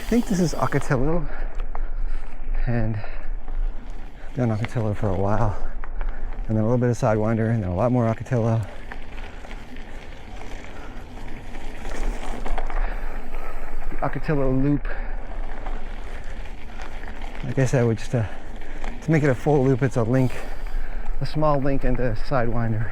think this is Ocotillo, and done Ocotillo for a while, and then a little bit of Sidewinder, and then a lot more Ocotillo. The Ocotillo loop. Like I said, just to make it a full loop, it's a link, a small link into Sidewinder.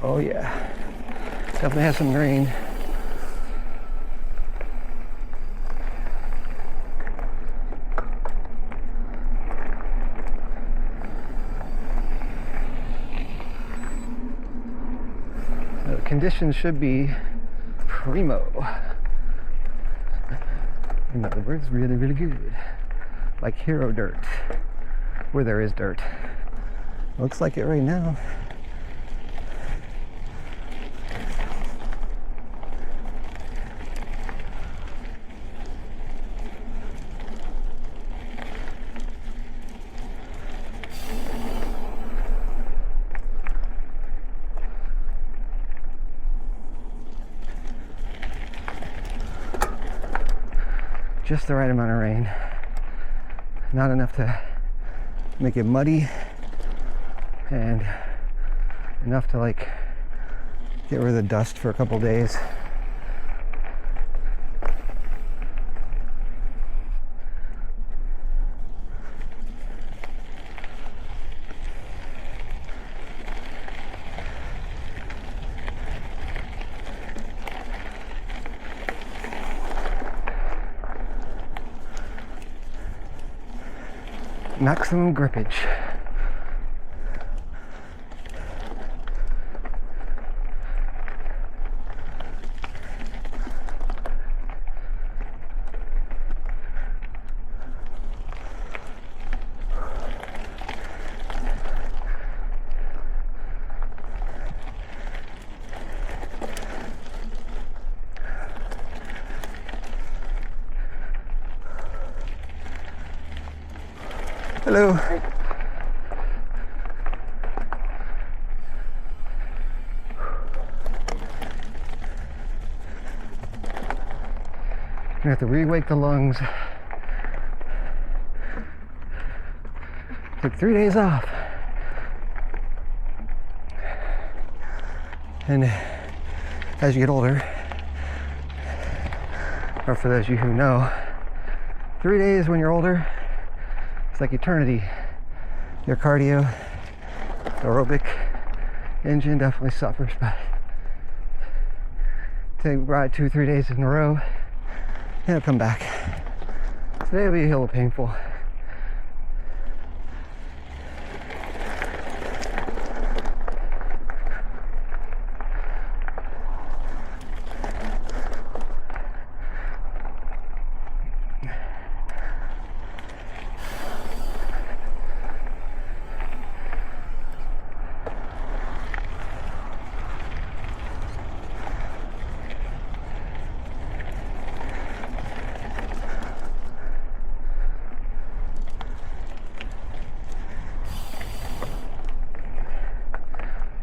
Oh yeah, definitely has some rain. The conditions should be primo. In other words, really, really good. Like hero dirt, where there is dirt. Looks like it right now. Just the right amount of rain. Not enough to make it muddy, and enough to like get rid of the dust for a couple days. Maximum grippage. Hello. Hi. Gonna have to re-wake the lungs. Took 3 days off. And as you get older, or for those of you who know, 3 days when you're older, it's like eternity. Your cardio, aerobic engine definitely suffers, but take ride 2-3 days in a row, and it'll come back. Today will be a little painful.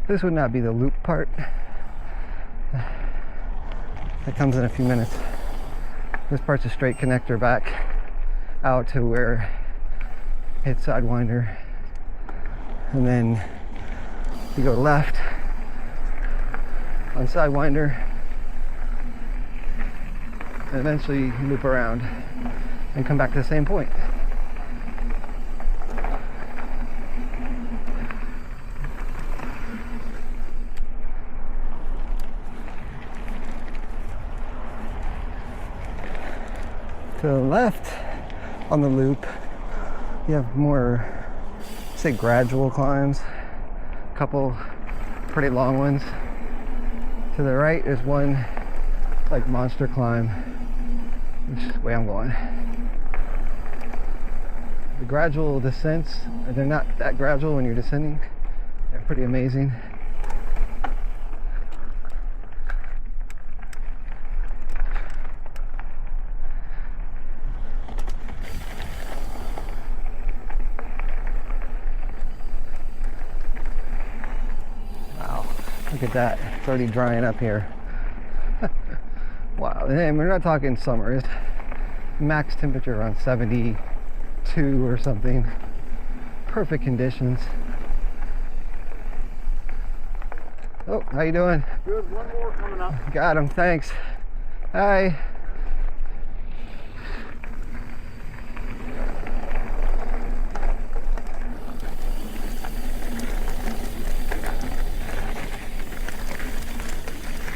This would not be the loop part. That comes in a few minutes. This part's a straight connector back out to where it's Sidewinder. And then you go left on Sidewinder and eventually loop around and come back to the same point. To the left on the loop, you have more, say, gradual climbs, a couple pretty long ones. To the right is one like monster climb, which is the way I'm going. The gradual descents, they're not that gradual when you're descending. They're pretty amazing. Look at that, it's already drying up here. Wow, and we're not talking summer. It's max temperature around 72 or something. Perfect conditions. Oh, how you doing? Good, one more coming up. Got him, thanks. Hi.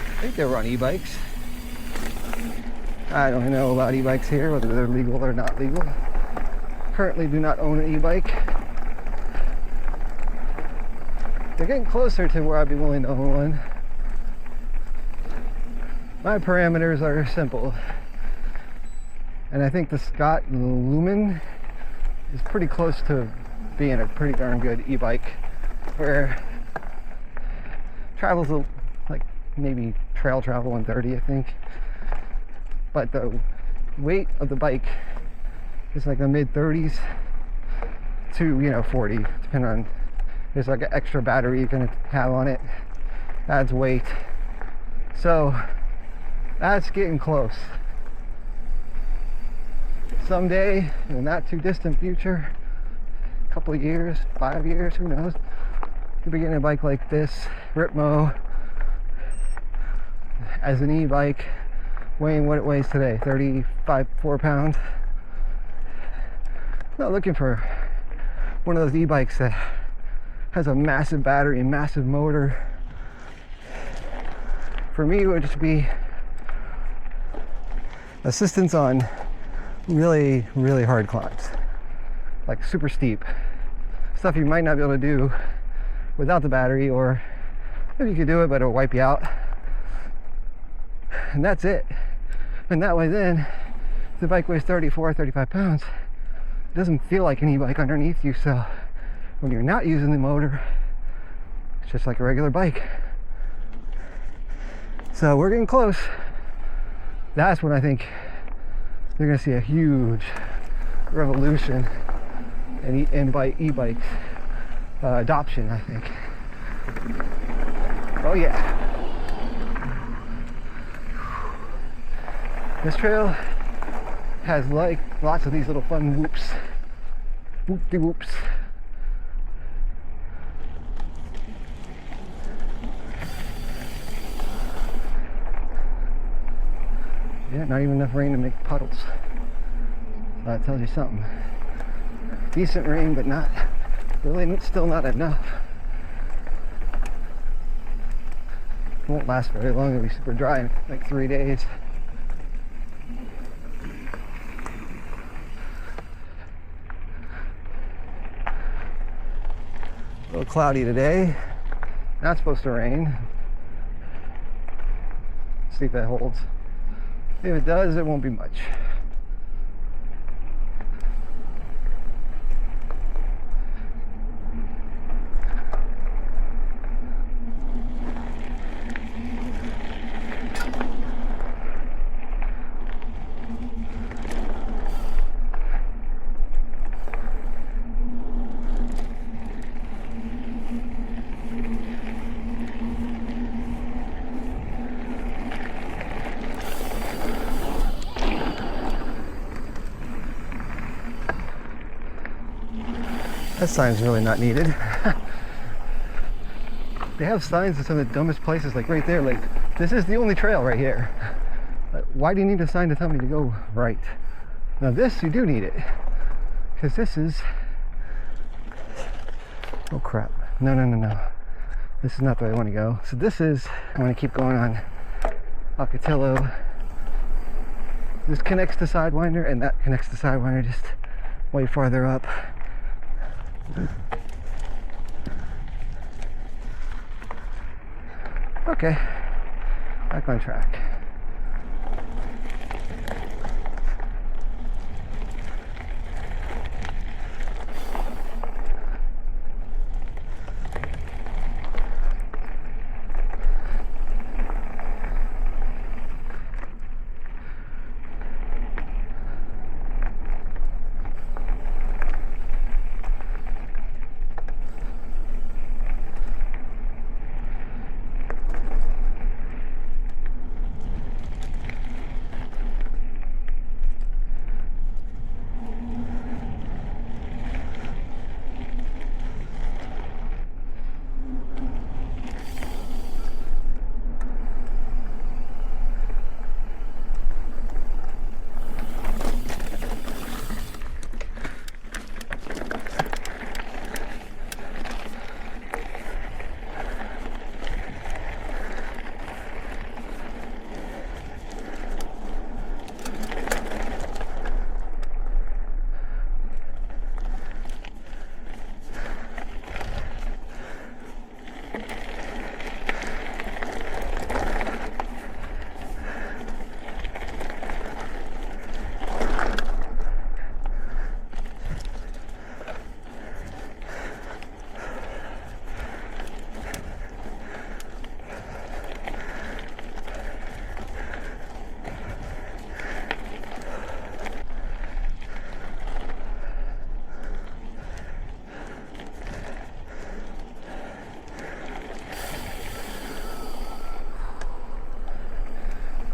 I think they were on e-bikes. I don't know about e-bikes here, whether they're legal or not legal. Currently do not own an e-bike. They're getting closer to where I'd be willing to own one. My parameters are simple. And I think the Scott Lumen is pretty close to being a pretty darn good e-bike, where travels like maybe trail travel 130, I think. But the weight of the bike is like a mid 30s to 40, depending on, there's like an extra battery you can have on it, adds weight. So that's getting close. Someday, in the not too distant future, a couple of years, 5 years, who knows, you'll be getting a bike like this, Ripmo, as an e-bike, weighing what it weighs today, 4 pounds. Not looking for one of those e-bikes that has a massive battery and massive motor. For me, it would just be assistance on really, really hard climbs, like super steep stuff you might not be able to do without the battery, or maybe you could do it but it'll wipe you out, and that's it. And that way then, if the bike weighs 35 pounds, it doesn't feel like an e-bike underneath you. So when you're not using the motor, it's just like a regular bike. So we're getting close. That's when I think you're gonna see a huge revolution in e-bikes adoption, I think. Oh yeah. This trail has like lots of these little fun whoops. Whoop-de-whoops. Yeah, not even enough rain to make puddles. That tells you something. Decent rain, but not really, still not enough. Won't last very long. It'll be super dry in like 3 days. A little cloudy today. Not supposed to rain. See if that holds. If it does, it won't be much. That sign's really not needed. They have signs in some of the dumbest places, like right there, like this is the only trail right here. Why do you need a sign to tell me to go right? Now this, you do need it, because this is, oh crap, no. This is not the way I want to go. So this is, I want to keep going on Ocotillo. This connects to Sidewinder, and that connects to Sidewinder just way farther up. Okay, back on track.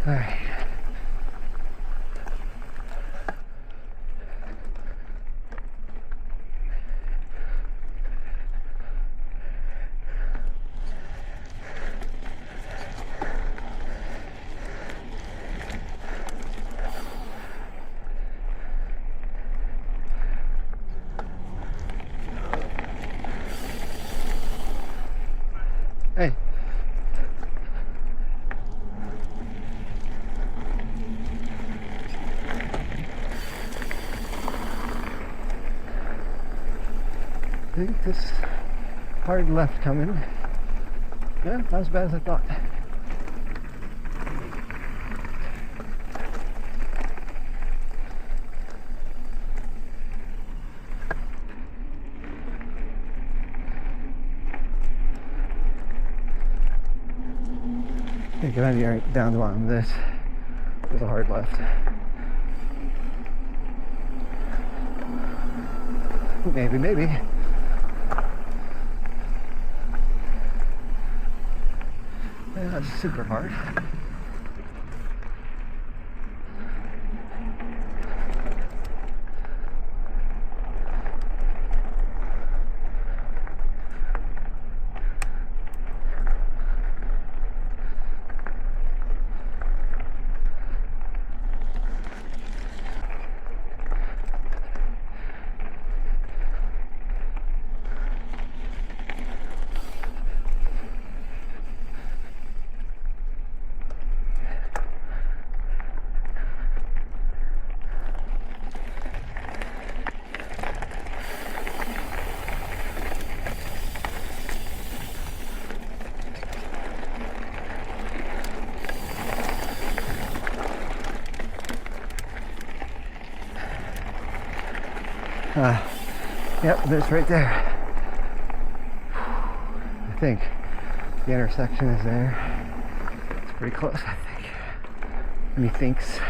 All right. Hey. I think this hard left coming. Yeah, not as bad as I thought. Okay, go down the bottom of this. There's a hard left. Maybe. Yeah, that's super hard. Yep, there's right there. I think the intersection is there. It's pretty close, I think. And he thinks.